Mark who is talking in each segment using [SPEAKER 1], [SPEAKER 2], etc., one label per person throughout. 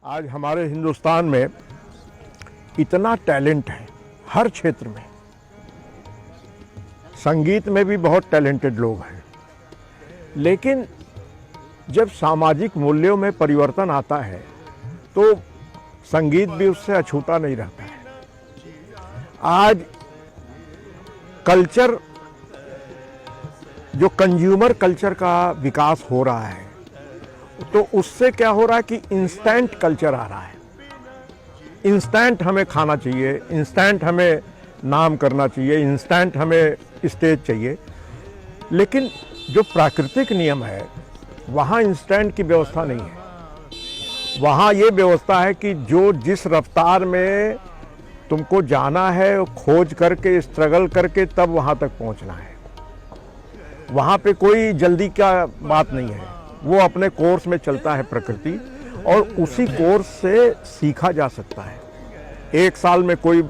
[SPEAKER 1] आज हमारे हिंदुस्तान में इतना टैलेंट है हर क्षेत्र में। संगीत में भी बहुत टैलेंटेड लोग हैं, लेकिन जब सामाजिक मूल्यों में परिवर्तन आता है तो संगीत भी उससे अछूता नहीं रहता है। आज कल्चर, जो कंज्यूमर कल्चर का विकास हो रहा है, तो उससे क्या हो रहा है कि इंस्टेंट कल्चर आ रहा है। इंस्टेंट हमें खाना चाहिए, इंस्टेंट हमें नाम करना चाहिए, इंस्टेंट हमें स्टेज चाहिए। लेकिन जो प्राकृतिक नियम है वहाँ इंस्टेंट की व्यवस्था नहीं है। वहाँ ये व्यवस्था है कि जो जिस रफ्तार में तुमको जाना है, खोज करके, स्ट्रगल करके तब वहाँ तक पहुँचना है। वहाँ पे कोई जल्दी का बात नहीं है, वो अपने कोर्स में चलता है प्रकृति, और उसी कोर्स से सीखा जा सकता है। एक साल में कोई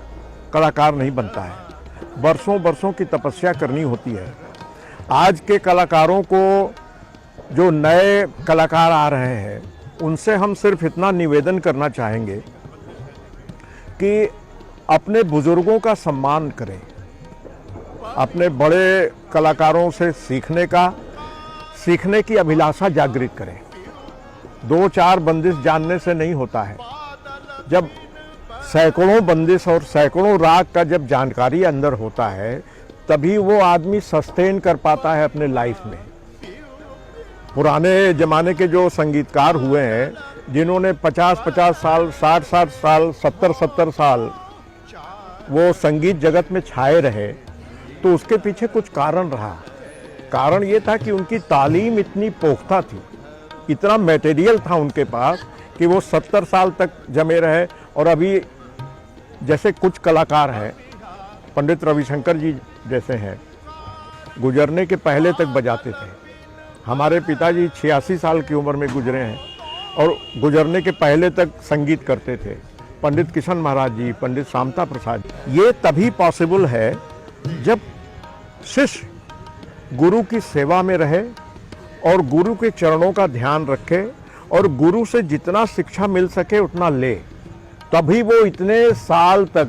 [SPEAKER 1] कलाकार नहीं बनता है, बरसों बरसों की तपस्या करनी होती है। आज के कलाकारों को, जो नए कलाकार आ रहे हैं, उनसे हम सिर्फ इतना निवेदन करना चाहेंगे कि अपने बुजुर्गों का सम्मान करें, अपने बड़े कलाकारों से सीखने की अभिलाषा जागृत करें। दो चार बंदिश जानने से नहीं होता है। जब सैकड़ों बंदिश और सैकड़ों राग का जब जानकारी अंदर होता है, तभी वो आदमी सस्टेन कर पाता है अपने लाइफ में। पुराने ज़माने के जो संगीतकार हुए हैं, जिन्होंने 50-50 साल, 60-60 साल, 70-70 साल वो संगीत जगत में छाए रहे, तो उसके पीछे कुछ कारण रहा। कारण ये था कि उनकी तालीम इतनी पुख्ता थी, इतना मटेरियल था उनके पास कि वो 70 साल तक जमे रहे। और अभी जैसे कुछ कलाकार हैं, पंडित रविशंकर जी जैसे हैं, गुजरने के पहले तक बजाते थे। हमारे पिताजी 86 साल की उम्र में गुजरे हैं और गुजरने के पहले तक संगीत करते थे। पंडित किशन महाराज जी, पंडित शामता प्रसाद जी। ये तभी पॉसिबल है जब शिष्य गुरु की सेवा में रहे और गुरु के चरणों का ध्यान रखे और गुरु से जितना शिक्षा मिल सके उतना ले, तभी वो इतने साल तक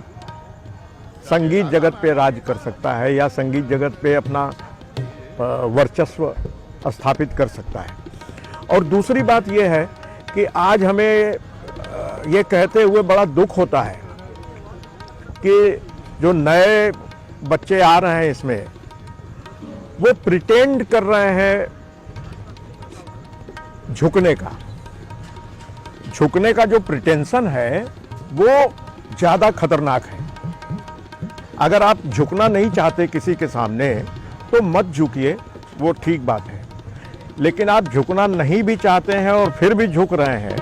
[SPEAKER 1] संगीत जगत पे राज कर सकता है या संगीत जगत पे अपना वर्चस्व स्थापित कर सकता है। और दूसरी बात ये है कि आज हमें ये कहते हुए बड़ा दुख होता है कि जो नए बच्चे आ रहे हैं, इसमें वो प्रिटेंड कर रहे हैं झुकने का जो प्रिटेंशन है वो ज़्यादा खतरनाक है। अगर आप झुकना नहीं चाहते किसी के सामने तो मत झुकिए, वो ठीक बात है। लेकिन आप झुकना नहीं भी चाहते हैं और फिर भी झुक रहे हैं,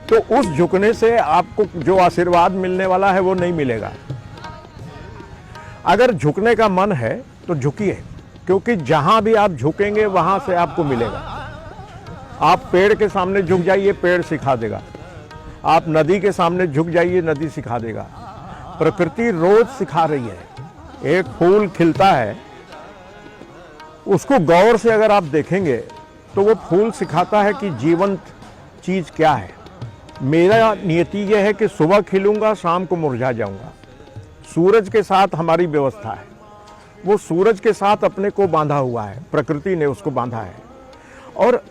[SPEAKER 1] तो उस झुकने से आपको जो आशीर्वाद मिलने वाला है वो नहीं मिलेगा। अगर झुकने का मन है तो झुकिए, क्योंकि जहां भी आप झुकेंगे वहां से आपको मिलेगा। आप पेड़ के सामने झुक जाइए, पेड़ सिखा देगा। आप नदी के सामने झुक जाइए, नदी सिखा देगा। प्रकृति रोज सिखा रही है। एक फूल खिलता है, उसको गौर से अगर आप देखेंगे तो वो फूल सिखाता है कि जीवंत चीज क्या है। मेरा नियति यह है कि सुबह खिलूंगा, शाम को मुरझा जाऊंगा। सूरज के साथ हमारी व्यवस्था है, वो सूरज के साथ अपने को बांधा हुआ है, प्रकृति ने उसको बांधा है। और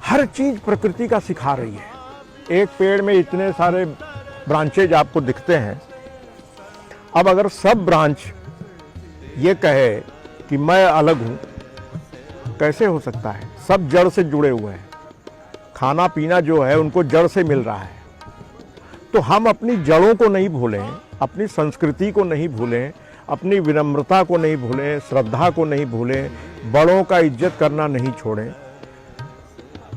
[SPEAKER 1] हर चीज प्रकृति का सिखा रही है। एक पेड़ में इतने सारे ब्रांचेज आपको दिखते हैं। अब अगर सब ब्रांच ये कहे कि मैं अलग हूं, कैसे हो सकता है? सब जड़ से जुड़े हुए हैं। खाना पीना जो है उनको जड़ से मिल रहा है। तो हम अपनी जड़ों को नहीं भूलें, अपनी संस्कृति को नहीं भूलें, अपनी विनम्रता को नहीं भूलें, श्रद्धा को नहीं भूलें, बड़ों का इज्जत करना नहीं छोड़ें।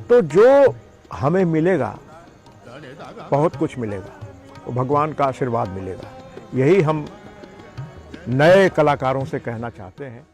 [SPEAKER 1] तो जो हमें मिलेगा, बहुत कुछ मिलेगा, वो भगवान का आशीर्वाद मिलेगा। यही हम नए कलाकारों से कहना चाहते हैं।